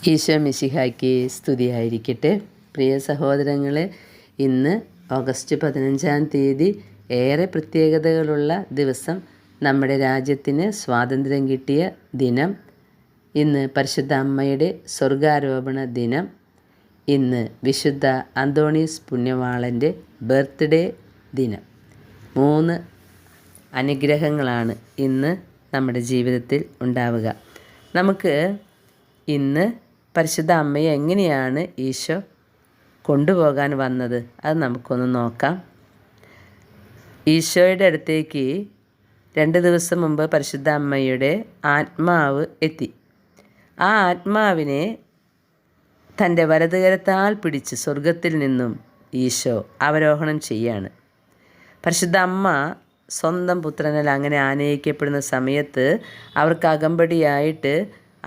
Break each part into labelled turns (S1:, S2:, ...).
S1: ഈശോ മിശിഹായ്ക്ക് സ്തുതിയായിരിക്കട്ടെ. പ്രിയ സഹോദരങ്ങളെ, ഇന്ന് ഓഗസ്റ്റ് 15-ാം തീയതി ഏറെ പ്രത്യേകതകളുള്ള ദിവസം. നമ്മുടെ രാജ്യത്തിന് സ്വാതന്ത്ര്യം കിട്ടിയ ദിനം. ഇന്ന് പരിശുദ്ധ അമ്മയുടെ സ്വർഗാരോപണ ദിനം. ഇന്ന് വിശുദ്ധ അന്തോണീസ് പുണ്യവാളൻ്റെ ബർത്ത്ഡേ ദിനം. 3 അനുഗ്രഹങ്ങളാണ് ഇന്ന് നമ്മുടെ ജീവിതത്തിൽ ഉണ്ടാവുക. നമുക്ക് ഇന്ന് പരിശുദ്ധ അമ്മയെ എങ്ങനെയാണ് ഈശോ കൊണ്ടുപോകാൻ വന്നത് അത് നമുക്കൊന്ന് നോക്കാം. ഈശോയുടെ അടുത്തേക്ക് 2 ദിവസം മുമ്പ് പരിശുദ്ധ അമ്മയുടെ ആത്മാവ് എത്തി. ആ ആത്മാവിനെ തൻ്റെ വലതുകരത്താൽ പിടിച്ച് സ്വർഗത്തിൽ നിന്നും ഈശോ അവരോഹണം ചെയ്യാണ്. പരിശുദ്ധ അമ്മ സ്വന്തം പുത്രനാൽ അങ്ങനെ ആനയിക്കപ്പെടുന്ന സമയത്ത് അവർക്ക് അകമ്പടിയായിട്ട്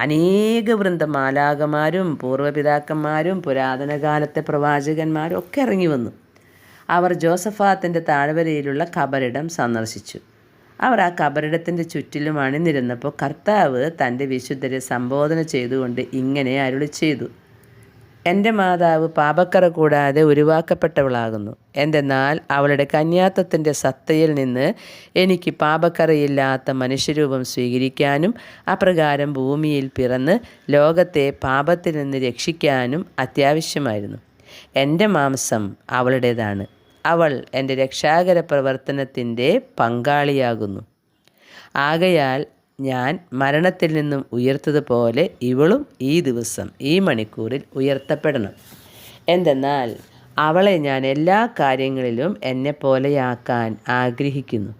S1: അനേക വൃന്ദ മാലാഖമാരും പൂർവ്വപിതാക്കന്മാരും പുരാതന കാലത്തെ പ്രവാചകന്മാരും ഒക്കെ ഇറങ്ങി വന്നു. അവർ ജോസഫാത്തിൻ്റെ താഴ്വരയിലുള്ള ഖബറിടം സന്ദർശിച്ചു. അവർ ആ ഖബറിടത്തിൻ്റെ ചുറ്റിലും അണിനിരുന്നപ്പോൾ കർത്താവ് തൻ്റെ വിശുദ്ധരെ സംബോധന ചെയ്തുകൊണ്ട് ഇങ്ങനെ അരുളി ചെയ്തു: എൻ്റെ മാതാവ് പാപക്കറ കൂടാതെ ഉരുവാക്കപ്പെട്ടവളാകുന്നു. എന്തെന്നാൽ അവളുടെ കന്യാത്വത്തിൻ്റെ സത്തയിൽ നിന്ന് എനിക്ക് പാപക്കറയില്ലാത്ത മനുഷ്യരൂപം സ്വീകരിക്കാനും അപ്രകാരം ഭൂമിയിൽ പിറന്ന് ലോകത്തെ പാപത്തിൽ നിന്ന് രക്ഷിക്കാനും അത്യാവശ്യമായിരുന്നു. എൻ്റെ മാംസം അവളുടേതാണ്. അവൾ എൻ്റെ രക്ഷാകര പ്രവർത്തനത്തിൻ്റെ പങ്കാളിയാകുന്നു. ആകയാൽ ഞാൻ മരണത്തിൽ നിന്നും ഉയർത്തതുപോലെ ഇവളും ഈ ദിവസം ഈ മണിക്കൂറിൽ ഉയർത്തപ്പെടണം. എന്തെന്നാൽ അവളെ ഞാൻ എല്ലാ കാര്യങ്ങളിലും എന്നെപ്പോലെയാക്കാൻ ആഗ്രഹിക്കുന്നു.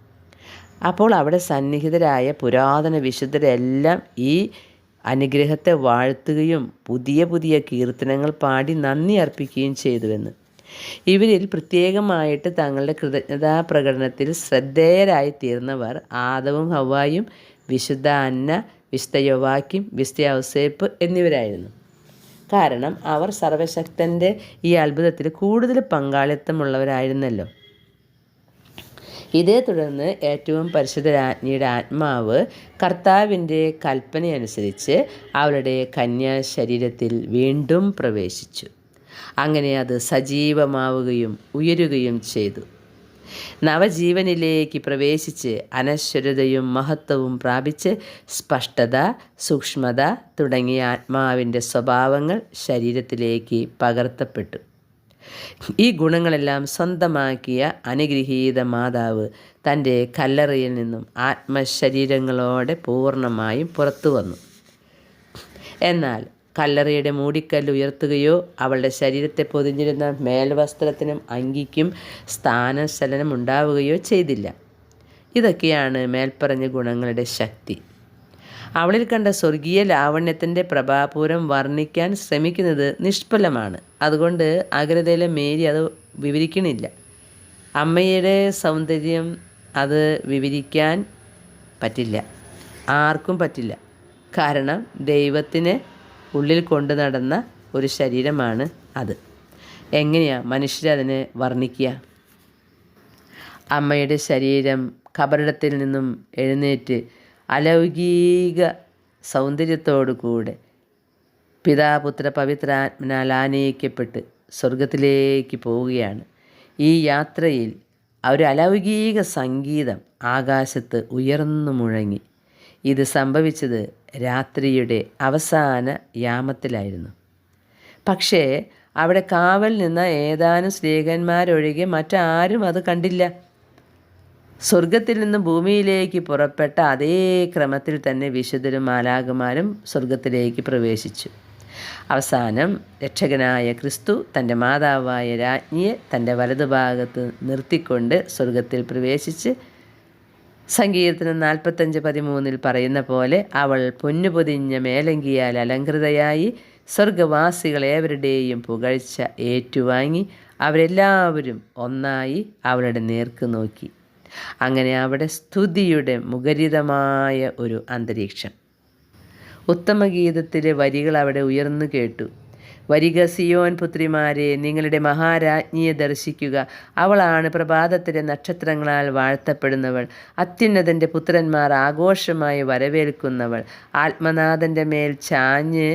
S1: അപ്പോൾ അവിടെ സന്നിഹിതരായ പുരാതന വിശുദ്ധരെല്ലാം ഈ അനുഗ്രഹത്തെ വാഴ്ത്തുകയും പുതിയ പുതിയ കീർത്തനങ്ങൾ പാടി നന്ദി അർപ്പിക്കുകയും ചെയ്തുവെന്ന്. ഇവരിൽ പ്രത്യേകമായിട്ട് തങ്ങളുടെ കൃതജ്ഞതാ പ്രകടനത്തിൽ ശ്രദ്ധേയരായി തീർന്നവർ ആദവും ഹവ്വായും, വിശുദ്ധ അന്ന, വിശുദ്ധ യോവാക്യം, വിശുദ്ധ ഔസേപ്പ് എന്നിവരായിരുന്നു. കാരണം അവർ സർവശക്തൻ്റെ ഈ അത്ഭുതത്തിൽ കൂടുതൽ പങ്കാളിത്തമുള്ളവരായിരുന്നല്ലോ. ഇതേ തുടർന്ന് ഏറ്റവും പരിശുദ്ധ രാജ്ഞിയുടെ ആത്മാവ് കർത്താവിൻ്റെ കൽപ്പനയനുസരിച്ച് അവളുടെ കന്യാ ശരീരത്തിൽ വീണ്ടും പ്രവേശിച്ചു. അങ്ങനെ അത് സജീവമാവുകയും ഉയരുകയും ചെയ്തു. നവജീവനിലേക്ക് പ്രവേശിച്ച് അനശ്വരതയും മഹത്വവും പ്രാപിച്ച് സ്പഷ്ടത, സൂക്ഷ്മത തുടങ്ങിയ ആത്മാവിൻ്റെ സ്വഭാവങ്ങൾ ശരീരത്തിലേക്ക് പകർത്തപ്പെട്ടു. ഈ ഗുണങ്ങളെല്ലാം സ്വന്തമാക്കിയ അനുഗ്രഹീത മാതാവ് തൻ്റെ കല്ലറയിൽ നിന്നും ആത്മശരീരങ്ങളോടെ പൂർണ്ണമായും പുറത്തു വന്നു. എന്നാൽ കല്ലറയുടെ മൂടിക്കല്ല് ഉയർത്തുകയോ അവളുടെ ശരീരത്തെ പൊതിഞ്ഞിരുന്ന മേൽവസ്ത്രത്തിനും അങ്കിക്കും സ്ഥാനചലനം ഉണ്ടാവുകയോ ചെയ്തില്ല. ഇതൊക്കെയാണ് മേൽപ്പറഞ്ഞ ഗുണങ്ങളുടെ ശക്തി. അവളിൽ കണ്ട സ്വർഗീയ ലാവണ്യത്തിൻ്റെ പ്രഭാപൂരം വർണ്ണിക്കാൻ ശ്രമിക്കുന്നത് നിഷ്ഫലമാണ്. അതുകൊണ്ട് അഗ്രതയിലെ മേരി അത് വിവരിക്കണില്ല. അമ്മയുടെ സൗന്ദര്യം അത് വിവരിക്കാൻ പറ്റില്ല, ആർക്കും പറ്റില്ല. കാരണം ദൈവത്തിന് ഉള്ളിൽ കൊണ്ടു നടന്ന ഒരു ശരീരമാണ് അത്. എങ്ങനെയാണ് മനുഷ്യരതിനെ വർണ്ണിക്കുക? അമ്മയുടെ ശരീരം ഖബറിടത്തിൽ നിന്നും എഴുന്നേറ്റ് അലൗകിക സൗന്ദര്യത്തോടു കൂടെ പിതാപുത്ര പവിത്രാത്മനാൽ ആനയിക്കപ്പെട്ട് സ്വർഗത്തിലേക്ക് പോവുകയാണ്. ഈ യാത്രയിൽ ഒരു അലൗകിക സംഗീതം ആകാശത്ത് ഉയർന്നു മുഴങ്ങി. ഇത് സംഭവിച്ചത് രാത്രിയുടെ അവസാന യാമത്തിലായിരുന്നു. പക്ഷേ അവിടെ കാവൽ നിന്ന ഏതാനും സ്ത്രീകന്മാരൊഴികെ മറ്റാരും അത് കണ്ടില്ല. സ്വർഗത്തിൽ നിന്ന് ഭൂമിയിലേക്ക് പുറപ്പെട്ട അതേ ക്രമത്തിൽ തന്നെ വിശുദ്ധരും മാലാഖമാരും സ്വർഗത്തിലേക്ക് പ്രവേശിച്ചു. അവസാനം രക്ഷകനായ ക്രിസ്തു തൻ്റെ മാതാവായ രാജ്ഞിയെ തൻ്റെ വലതുഭാഗത്ത് നിർത്തിക്കൊണ്ട് സ്വർഗത്തിൽ പ്രവേശിച്ച് സങ്കീർത്തനം 45:13 പറയുന്ന പോലെ അവൾ പൊന്നുപൊതിഞ്ഞ മേലങ്കിയാൽ അലങ്കൃതയായി സ്വർഗവാസികളേവരുടെയും പുകഴ്ച ഏറ്റുവാങ്ങി അവരെല്ലാവരും ഒന്നായി അവളുടെ നേർക്ക് നോക്കി. അങ്ങനെ അവിടെ സ്തുതിയുടെ മുഖരിതമായ ഒരു അന്തരീക്ഷം. ഉത്തമഗീതത്തിലെ വരികൾ അവിടെ ഉയർന്നു കേട്ടു. വരിക സിയോൻ പുത്രിമാരെ, നിങ്ങളുടെ മഹാരാജ്ഞിയെ ദർശിക്കുക. അവളാണ് പ്രഭാതത്തിലെ നക്ഷത്രങ്ങളാൽ വാഴ്ത്തപ്പെടുന്നവൾ. അത്യുന്നതൻ്റെ പുത്രന്മാർ ആഘോഷമായി വരവേൽക്കുന്നവൾ. ആത്മനാഥൻ്റെ മേൽ ചാഞ്ഞ്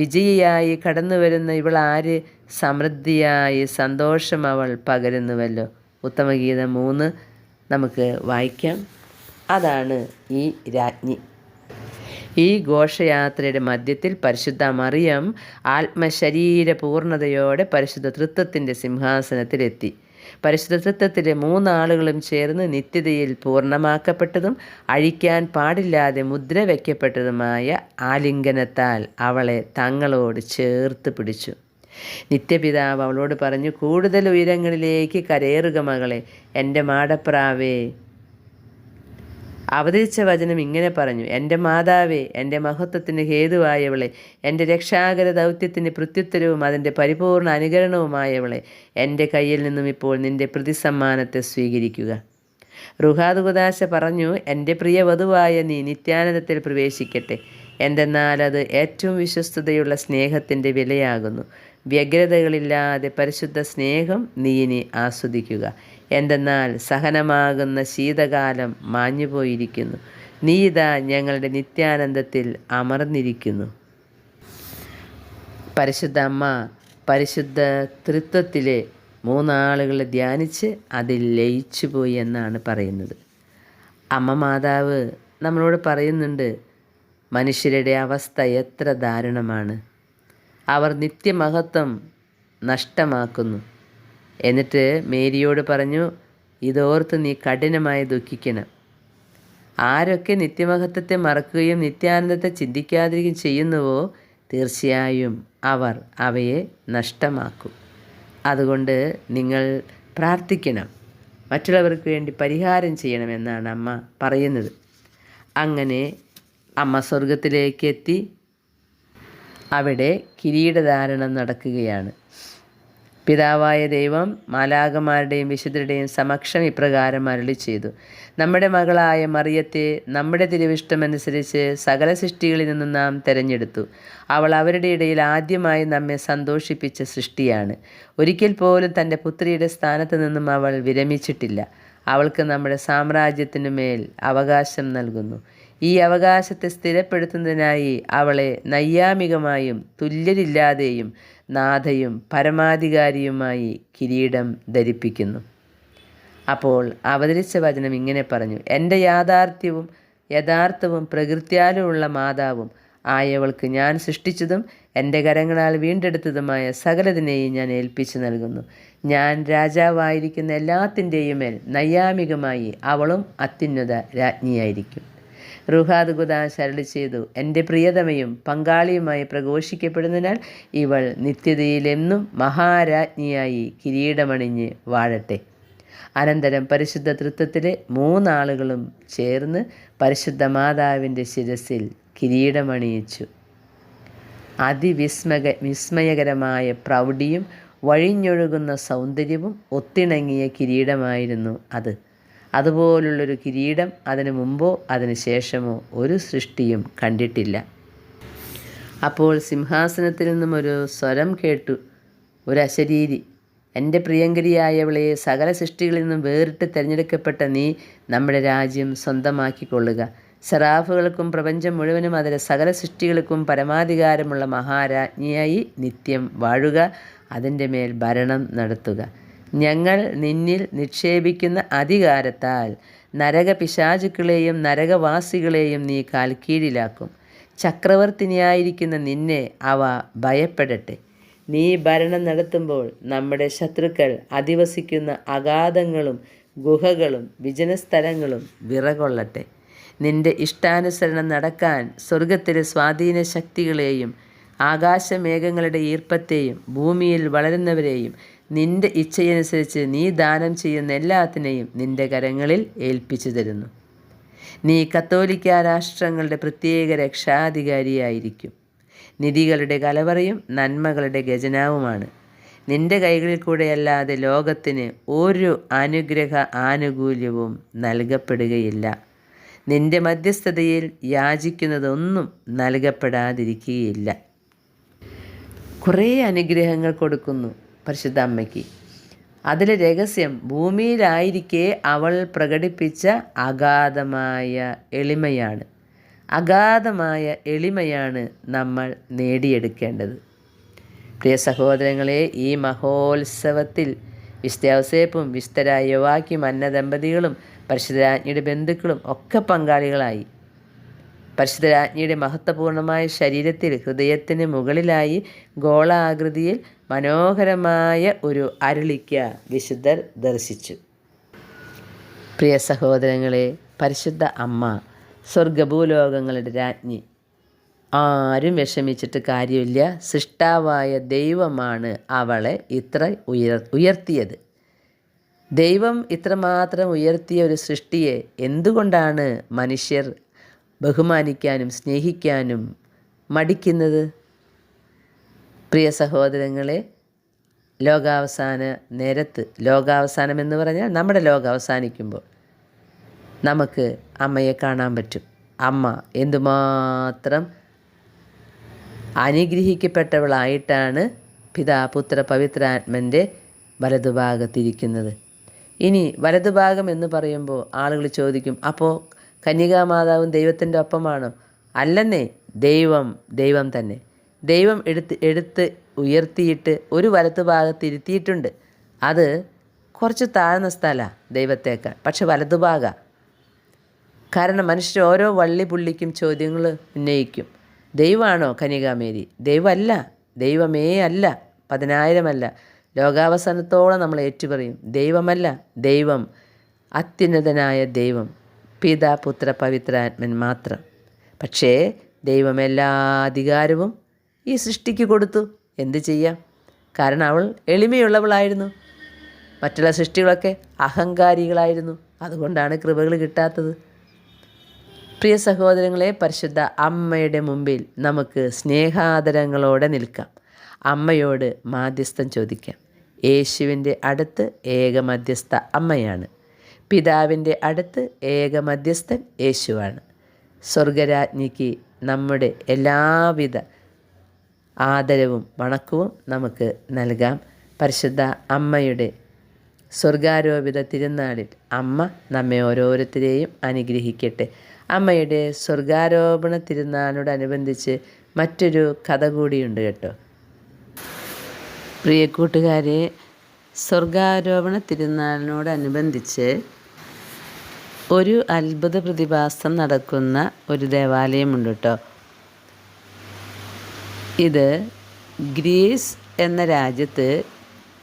S1: വിജയിയായി കടന്നുവരുന്ന ഇവളാര്? സമൃദ്ധിയായി സന്തോഷം അവൾ പകരുന്നുവല്ലോ. ഉത്തമഗീതം 3 നമുക്ക് വായിക്കാം. അതാണ് ഈ രാജ്ഞി. ഈ ഘോഷയാത്രയുടെ മധ്യത്തിൽ പരിശുദ്ധ മറിയം ആത്മശരീര പൂർണ്ണതയോടെ പരിശുദ്ധ തൃത്വത്തിൻ്റെ സിംഹാസനത്തിലെത്തി. പരിശുദ്ധ തൃത്വത്തിലെ 3 ആളുകളും ചേർന്ന് നിത്യതയിൽ പൂർണ്ണമാക്കപ്പെട്ടതും അഴിക്കാൻ പാടില്ലാതെ മുദ്ര വയ്ക്കപ്പെട്ടതുമായ ആലിംഗനത്താൽ അവളെ തങ്ങളോട് ചേർത്ത് പിടിച്ചു. നിത്യപിതാവ് അവളോട് പറഞ്ഞു, കൂടുതൽ ഉയരങ്ങളിലേക്ക് കരയേറുക മകളെ, എൻ്റെ മാടപ്രാവേ. അവതരിച്ച വചനം ഇങ്ങനെ പറഞ്ഞു: എൻ്റെ മാതാവേ, എൻ്റെ മഹത്വത്തിന് ഹേതുവായവളെ, എൻ്റെ രക്ഷാകര ദൗത്യത്തിന് പ്രത്യുത്തരവും അതിൻ്റെ പരിപൂർണ അനുകരണവുമായവളെ, എൻ്റെ കയ്യിൽ നിന്നും ഇപ്പോൾ നിൻ്റെ പ്രതിസമ്മാനത്തെ സ്വീകരിക്കുക. റുഹാദുകുദാശ പറഞ്ഞു, എൻ്റെ പ്രിയ വധുവായ നീ നിത്യാനന്ദത്തിൽ പ്രവേശിക്കട്ടെ. എന്തെന്നാൽ അത് ഏറ്റവും വിശ്വസ്തതയുള്ള സ്നേഹത്തിൻ്റെ വിലയാകുന്നു. വ്യഗ്രതകളില്ലാതെ പരിശുദ്ധ സ്നേഹം നീ ഇനി ആസ്വദിക്കുക. എന്തെന്നാൽ സഹനമാകുന്ന ശീതകാലം മാഞ്ഞുപോയിരിക്കുന്നു. നീ ഇതാ ഞങ്ങളുടെ നിത്യാനന്ദത്തിൽ അമർന്നിരിക്കുന്നു. പരിശുദ്ധ അമ്മ പരിശുദ്ധ തൃത്വത്തിലെ 3 ആളുകളെ ധ്യാനിച്ച് അതിൽ ലയിച്ചുപോയി എന്നാണ് പറയുന്നത്. അമ്മ മാതാവ് നമ്മളോട് പറയുന്നുണ്ട്, മനുഷ്യരുടെ അവസ്ഥ എത്ര ദാരുണമാണ്. അവർ നിത്യമഹത്വം നഷ്ടമാക്കുന്നു. എന്നിട്ട് മേരിയോട് പറഞ്ഞു, ഇതോർത്ത് നീ കഠിനമായി ദുഃഖിക്കണം. ആരൊക്കെ നിത്യമഹത്വത്തെ മറക്കുകയും നിത്യാനന്ദത്തെ ചിന്തിക്കാതിരിക്കുകയും ചെയ്യുന്നുവോ, തീർച്ചയായും അവർ അവയെ നഷ്ടമാക്കും. അതുകൊണ്ട് നിങ്ങൾ പ്രാർത്ഥിക്കണം, മറ്റുള്ളവർക്ക് വേണ്ടി പരിഹാരം ചെയ്യണമെന്നാണ് അമ്മ പറയുന്നത്. അങ്ങനെ അമ്മ സ്വർഗത്തിലേക്ക് എത്തി. അവിടെ കിരീടധാരണം നടക്കുകയാണ്. പിതാവായ ദൈവം മാലാഖമാരുടെയും വിശുദ്ധരുടെയും സമക്ഷം ഇപ്രകാരം അരുളി ചെയ്തു: നമ്മുടെ മകളായ മറിയത്തെ നമ്മുടെ തിരുവിഷ്ടമനുസരിച്ച് സകല സൃഷ്ടികളിൽ നിന്നും നാം തിരഞ്ഞെടുത്തു. അവൾ അവരുടെ ഇടയിൽ ആദ്യമായി നമ്മെ സന്തോഷിപ്പിച്ച സൃഷ്ടിയാണ്. ഒരിക്കൽ പോലും തൻ്റെ പുത്രിയുടെ സ്ഥാനത്ത് നിന്നും അവൾ വിരമിച്ചിട്ടില്ല. അവൾക്ക് നമ്മുടെ സാമ്രാജ്യത്തിനു മേൽ അവകാശം നൽകുന്നു. ഈ അവകാശത്തെ സ്ഥിരപ്പെടുത്തുന്നതിനായി അവളെ നൈയാമികമായും തുല്യരില്ലാതെയും നാഥയും പരമാധികാരിയുമായി കിരീടം ധരിപ്പിക്കുന്നു. അപ്പോൾ അവതരിച്ച വചനം ഇങ്ങനെ പറഞ്ഞു: എൻ്റെ യഥാർത്ഥവും പ്രകൃത്യാലുമുള്ള മാതാവും ആയവൾക്ക് ഞാൻ സൃഷ്ടിച്ചതും എൻ്റെ കരങ്ങളാൽ വീണ്ടെടുത്തതുമായ സകലതിനെയും ഞാൻ ഏൽപ്പിച്ചു നൽകുന്നു. ഞാൻ രാജാവായിരിക്കുന്ന എല്ലാത്തിൻ്റെയും മേൽ നൈയാമികമായി അവളും അത്യുന്നത രാജ്ഞിയായിരിക്കും. റുഹാദുകുദാശ അരുളി ചെയ്തു: എൻ്റെ പ്രിയതമയും പങ്കാളിയുമായി പ്രഘോഷിക്കപ്പെടുന്നതിനാൽ ഇവൾ നിത്യതയിലെന്നും മഹാരാജ്ഞിയായി കിരീടമണിഞ്ഞ് വാഴട്ടെ. അനന്തരം പരിശുദ്ധ തൃത്വത്തിലെ 3 ആളുകളും ചേർന്ന് പരിശുദ്ധ മാതാവിൻ്റെ ശിരസിൽ കിരീടമണിയിച്ചു. വിസ്മയകരമായ പ്രൗഢിയും വഴിഞ്ഞൊഴുകുന്ന സൗന്ദര്യവും ഒത്തിണങ്ങിയ കിരീടമായിരുന്നു അത്. അതുപോലുള്ളൊരു കിരീടം അതിനു മുമ്പോ അതിനു ശേഷമോ ഒരു സൃഷ്ടിയും കണ്ടിട്ടില്ല. അപ്പോൾ സിംഹാസനത്തിൽ നിന്നും ഒരു സ്വരം കേട്ടു, ഒരു അശരീരി: എൻ്റെ പ്രിയങ്കരിയായവളെ, സകല സൃഷ്ടികളിൽ നിന്നും വേറിട്ട് തിരഞ്ഞെടുക്കപ്പെട്ട നീ നമ്മുടെ രാജ്യം സ്വന്തമാക്കിക്കൊള്ളുക. സെറാഫുകൾക്കും പ്രപഞ്ചം മുഴുവനും അതിലെ സകല സൃഷ്ടികൾക്കും പരമാധികാരമുള്ള മഹാരാജ്ഞിയായി നിത്യം വാഴുക. അതിൻ്റെ മേൽ ഭരണം നടത്തുക. ഞങ്ങൾ നിന്നിൽ നിക്ഷേപിക്കുന്ന അധികാരത്താൽ നരകപിശാചുക്കളെയും നരകവാസികളെയും നീ കാൽക്കീഴിലാക്കും. ചക്രവർത്തിനിയായിരിക്കുന്ന നിന്നെ അവ ഭയപ്പെടട്ടെ. നീ ഭരണം നടത്തുമ്പോൾ നമ്മുടെ ശത്രുക്കൾ അധിവസിക്കുന്ന അഗാധങ്ങളും ഗുഹകളും വിജനസ്ഥലങ്ങളും വിറകൊള്ളട്ടെ. നിന്റെ ഇഷ്ടാനുസരണം നടക്കാൻ സ്വർഗത്തിലെ സ്വാധീന ശക്തികളെയും ആകാശമേഘങ്ങളുടെ ഈർപ്പത്തെയും ഭൂമിയിൽ വളരുന്നവരെയും നിന്റെ ഇച്ഛയനുസരിച്ച് നീ ദാനം ചെയ്യുന്ന എല്ലാത്തിനെയും നിന്റെ കരങ്ങളിൽ ഏൽപ്പിച്ചു തരുന്നു. നീ കത്തോലിക്ക രാഷ്ട്രങ്ങളുടെ പ്രത്യേക രക്ഷാധികാരിയായിരിക്കും. നിധികളുടെ കലവറയും നന്മകളുടെ ഖജനാവുമാണ്. നിന്റെ കൈകളിൽ കൂടെയല്ലാതെ ലോകത്തിന് ഒരു ആനുകൂല്യവും നൽകപ്പെടുകയില്ല. നിന്റെ മധ്യസ്ഥതയിൽ യാചിക്കുന്നതൊന്നും നൽകപ്പെടാതിരിക്കുകയില്ല. കുറേ അനുഗ്രഹങ്ങൾ കൊടുക്കുന്നു പരിശുദ്ധ അമ്മയ്ക്ക്. അതിലെ രഹസ്യം ഭൂമിയിലായിരിക്കെ അവൾ പ്രകടിപ്പിച്ച അഗാധമായ എളിമയാണ്. അഗാധമായ എളിമയാണ് നമ്മൾ നേടിയെടുക്കേണ്ടത്. പ്രിയ സഹോദരങ്ങളെ, ഈ മഹോത്സവത്തിൽ വിശുദ്ധ ഔസേപ്പും വിശുദ്ധരായ യോവാക്യീം അന്ന ദമ്പതികളും പരിശുദ്ധരാജ്ഞിയുടെ ബന്ധുക്കളും ഒക്കെ പങ്കാളികളായി. പരിശുദ്ധരാജ്ഞിയുടെ മഹത്വപൂർണമായ ശരീരത്തിൽ ഹൃദയത്തിന് മുകളിലായി ഗോളാകൃതിയിൽ മനോഹരമായ ഒരു അരുളിക്ക വിശുദ്ധർ ദർശിച്ചു. പ്രിയ സഹോദരങ്ങളെ, പരിശുദ്ധ അമ്മ സ്വർഗഭൂലോകങ്ങളുടെ രാജ്ഞി. ആരും വിഷമിച്ചിട്ട് കാര്യമില്ല. സൃഷ്ടാവായ ദൈവമാണ് അവളെ ഇത്ര ഉയർത്തിയത്. ദൈവം ഇത്രമാത്രം ഉയർത്തിയ ഒരു സൃഷ്ടിയെ എന്തുകൊണ്ടാണ് മനുഷ്യർ ബഹുമാനിക്കാനും സ്നേഹിക്കാനും മടിക്കുന്നത്? പ്രിയ സഹോദരങ്ങളെ, ലോകാവസാന നേരത്ത്, ലോകാവസാനം എന്ന് പറഞ്ഞാൽ നമ്മുടെ ലോകം അവസാനിക്കുമ്പോൾ നമുക്ക് അമ്മയെ കാണാൻ പറ്റും. അമ്മ എന്തുമാത്രം അനുഗ്രഹിക്കപ്പെട്ടവളായിട്ടാണ് പിതാ പുത്ര പവിത്രാത്മൻ്റെ വലതുഭാഗത്തിരിക്കുന്നത്. ഇനി വലതുഭാഗം എന്ന് പറയുമ്പോൾ ആളുകൾ ചോദിക്കും, അപ്പോൾ കന്യകാമാതാവും ദൈവത്തിൻ്റെ ഒപ്പമാണോ? അല്ലെന്നേ, ദൈവം തന്നെ. ദൈവം എടുത്ത് ഉയർത്തിയിട്ട് ഒരു വലതുഭാഗത്ത് ഇരുത്തിയിട്ടുണ്ട്. അത് കുറച്ച് താഴ്ന്ന സ്ഥലമാണ് ദൈവത്തേക്കാൾ, പക്ഷെ വലതുഭാഗം. കാരണം മനുഷ്യർ ഓരോ വള്ളി പുള്ളിക്കും ചോദ്യങ്ങൾ ഉന്നയിക്കും. ദൈവമാണോ കന്യകാമേരി? ദൈവമല്ല, ദൈവമേ അല്ല, 10,000 അല്ല, ലോകാവസാനത്തോളം നമ്മൾ ഏറ്റുപറയും ദൈവമല്ല. ദൈവം അത്യുന്നതനായ ദൈവം പിതാ പുത്ര പവിത്രാത്മൻ മാത്രം. പക്ഷേ ദൈവം എല്ലാ അധികാരവും ഈ സൃഷ്ടിക്ക് കൊടുത്തു. എന്ത് ചെയ്യാം? കാരണം അവൾ എളിമയുള്ളവളായിരുന്നു. മറ്റുള്ള സൃഷ്ടികളൊക്കെ അഹങ്കാരികളായിരുന്നു. അതുകൊണ്ടാണ് കൃപകൾ കിട്ടാത്തത്. പ്രിയ സഹോദരങ്ങളെ, പരിശുദ്ധ അമ്മയുടെ മുമ്പിൽ നമുക്ക് സ്നേഹാദരങ്ങളോടെ നിൽക്കാം. അമ്മയോട് മാധ്യസ്ഥം ചോദിക്കാം. യേശുവിൻ്റെ അടുത്ത് ഏക മധ്യസ്ഥ അമ്മയാണ്. പിതാവിൻ്റെ അടുത്ത് ഏക മധ്യസ്ഥൻ യേശുവാണ്. സ്വർഗരാജ്ഞിക്ക് നമ്മുടെ എല്ലാവിധ ആദരവും വണക്കവും നമുക്ക് നൽകാം. പരിശുദ്ധ അമ്മയുടെ സ്വർഗാരോപിത തിരുനാളിൽ അമ്മ നമ്മെ ഓരോരുത്തരെയും അനുഗ്രഹിക്കട്ടെ. അമ്മയുടെ സ്വർഗാരോപണ തിരുനാളിനോടനുബന്ധിച്ച് മറ്റൊരു കഥ കൂടിയുണ്ട് കേട്ടോ. പ്രിയ കൂട്ടുകാരെ, സ്വർഗാരോപണ തിരുനാളിനോടനുബന്ധിച്ച് ഒരു അത്ഭുത പ്രതിഭാസം നടക്കുന്ന ഒരു ദേവാലയമുണ്ട് കേട്ടോ. ഇത് ഗ്രീസ് എന്ന രാജ്യത്ത്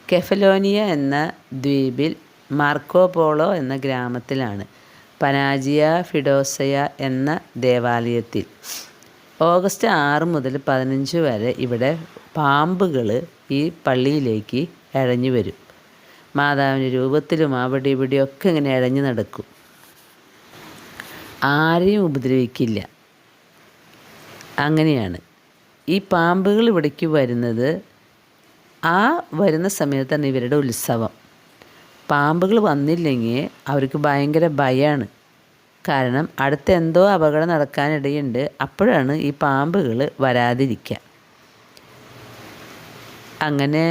S1: കെഫലോനിയ എന്ന ദ്വീപിൽ മാർക്കോ പോളോ എന്ന ഗ്രാമത്തിലാണ്. പനാജിയ ഫിഡോസയ എന്ന ദേവാലയത്തിൽ ഓഗസ്റ്റ് 6 മുതൽ 15 വരെ ഇവിടെ പാമ്പുകൾ ഈ പള്ളിയിലേക്ക് ഇഴഞ്ഞു വരും. മാതാവിൻ്റെ രൂപത്തിലും അവിടെ ഇവിടെയൊക്കെ ഇങ്ങനെ ഇഴഞ്ഞു നടക്കും. ആരെയും ഉപദ്രവിക്കില്ല. അങ്ങനെയാണ്. ഈ പാമ്പുകൾ ഇവിടേക്ക് വരുന്നത് ആ വരുന്ന സമയത്താണ് ഇവരുടെ ഉത്സവം. പാമ്പുകൾ വന്നില്ലെങ്കിൽ അവർക്ക് ഭയങ്കര ഭയമാണ്. കാരണം അടുത്ത എന്തോ അപകടം നടക്കാനിടയുണ്ട്. അപ്പോഴാണ് ഈ പാമ്പുകൾ വരാതിരിക്കുക. അങ്ങനെ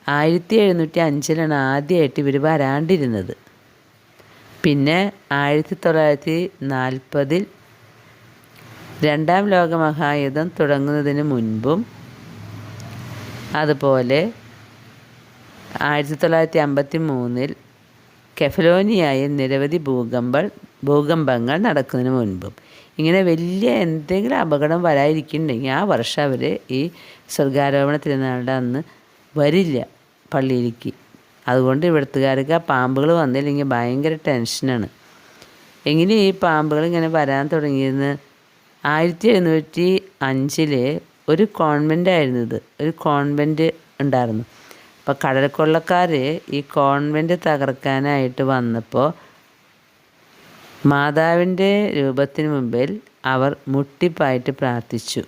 S1: 1705 ആദ്യമായിട്ട് ഇവർ വരാണ്ടിരുന്നത്. പിന്നെ 1940 രണ്ടാം ലോകമഹായുദ്ധം തുടങ്ങുന്നതിന് മുൻപും അതുപോലെ 1953 കെഫലോനിയായിൽ നിരവധി ഭൂകമ്പങ്ങൾ നടക്കുന്നതിന് മുൻപും ഇങ്ങനെ വലിയ എന്തെങ്കിലും അപകടം വരാതിരിക്കുന്നുണ്ടെങ്കിൽ ആ വർഷം അവർ ഈ സ്വർഗാരോപണ തിരുനാളുടെ അന്ന് വരില്ല പള്ളിയിലേക്ക്. അതുകൊണ്ട് ഇവിടുത്തുകാർക്ക് ആ പാമ്പുകൾ വന്നില്ലെങ്കിൽ ഭയങ്കര ടെൻഷനാണ്. എങ്ങനെ ഈ പാമ്പുകൾ ഇങ്ങനെ വരാൻ തുടങ്ങിയെന്ന് 1705 ഒരു കോൺവെൻ്റായിരുന്നു ഇത്. ഒരു കോൺവെൻറ്റ് ഉണ്ടായിരുന്നു. അപ്പോൾ കടൽക്കൊള്ളക്കാർ ഈ കോൺവെൻറ്റ് തകർക്കാനായിട്ട് വന്നപ്പോൾ മാതാവിൻ്റെ രൂപത്തിന് മുമ്പിൽ അവർ മുട്ടിപ്പായിട്ട് പ്രാർത്ഥിച്ചു.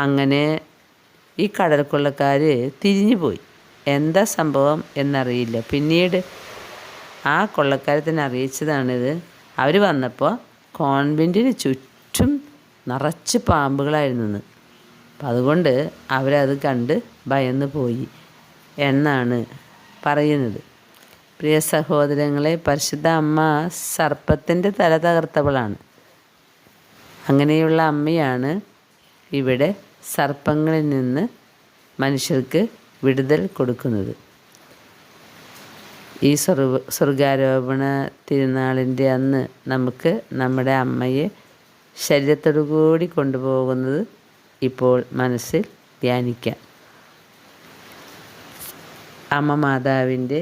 S1: അങ്ങനെ ഈ കടൽക്കൊള്ളക്കാർ തിരിഞ്ഞു പോയി. എന്താ സംഭവം എന്നറിയില്ല. പിന്നീട് ആ കൊള്ളക്കാരെ തന്നെ അറിയിച്ചതാണിത്. അവർ വന്നപ്പോൾ കോൺവെൻറ്റിന് ചുറ്റും നിറച്ച് പാമ്പുകളായിരുന്നു. അപ്പം അതുകൊണ്ട് അവരത് കണ്ട് ഭയന്ന് പോയി എന്നാണ് പറയുന്നത്. പ്രിയ സഹോദരങ്ങളെ, പരിശുദ്ധ അമ്മ സർപ്പത്തിൻ്റെ തല തകർത്തവളാണ്. അങ്ങനെയുള്ള അമ്മയാണ് ഇവിടെ സർപ്പങ്ങളിൽ നിന്ന് മനുഷ്യർക്ക് വിടുതൽ കൊടുക്കുന്നത്. ഈ സ്വർഗാരോപണ തിരുനാളിൻ്റെ അന്ന് നമുക്ക് നമ്മുടെ അമ്മയെ ശരീരത്തോടു കൂടി കൊണ്ടുപോകുന്നത് ഇപ്പോൾ മനസ്സിൽ ധ്യാനിക്കാം. അമ്മ മാതാവിൻ്റെ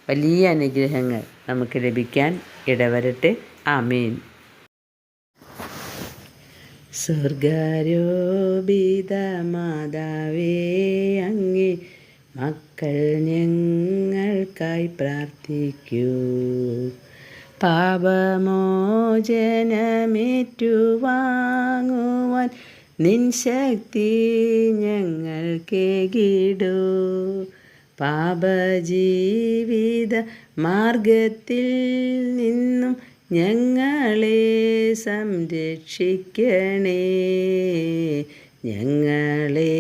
S1: വലിയ അനുഗ്രഹങ്ങൾ നമുക്ക് ലഭിക്കാൻ ഇടവരട്ടെ. ആമേൻ. സ്വർഗാരോപിത മാതാവേ, അങ്ങേ മക്കൾ ഞങ്ങൾക്കായി പ്രാർത്ഥിക്കൂ. പാപമോചനമേറ്റുവാങ്ങുവാൻ നിൻ ശക്തി ഞങ്ങൾക്കേകിടൂ. പാപജീവിത മാർഗത്തിൽ നിന്നും ഞങ്ങളെ സംരക്ഷിക്കണേ. ഞങ്ങളെ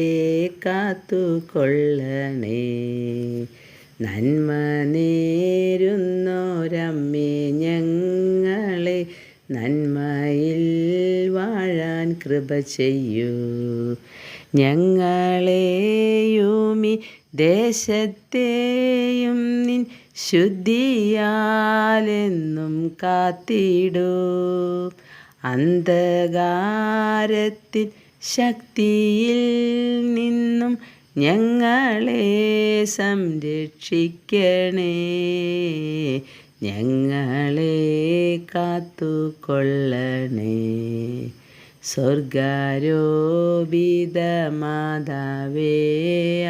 S1: കാത്തുകൊള്ളണേ. നന്മ നേരുന്നോരമ്മേ, ഞങ്ങളെ നന്മയിൽ വാഴാൻ കൃപ ചെയ്യൂ. ഞങ്ങളെയുമി ദേശത്തെയും നിൻ ശുദ്ധിയാലെന്നും കാത്തിടൂ. അന്ധകാരത്തിൻ ശക്തിയിൽ നിന്നും ഞങ്ങളെ സംരക്ഷിക്കണേ. ഞങ്ങളെ കാത്തുകൊള്ളണേ. സ്വർഗാരോപിത മാതാവേ,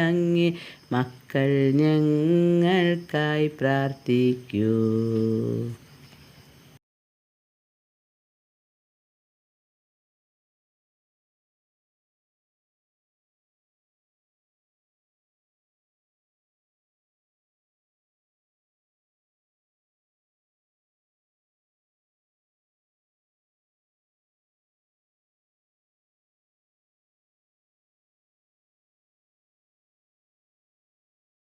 S1: അങ്ങേ മക്കൾ ഞങ്ങൾക്കായി പ്രാർത്ഥിക്കൂ.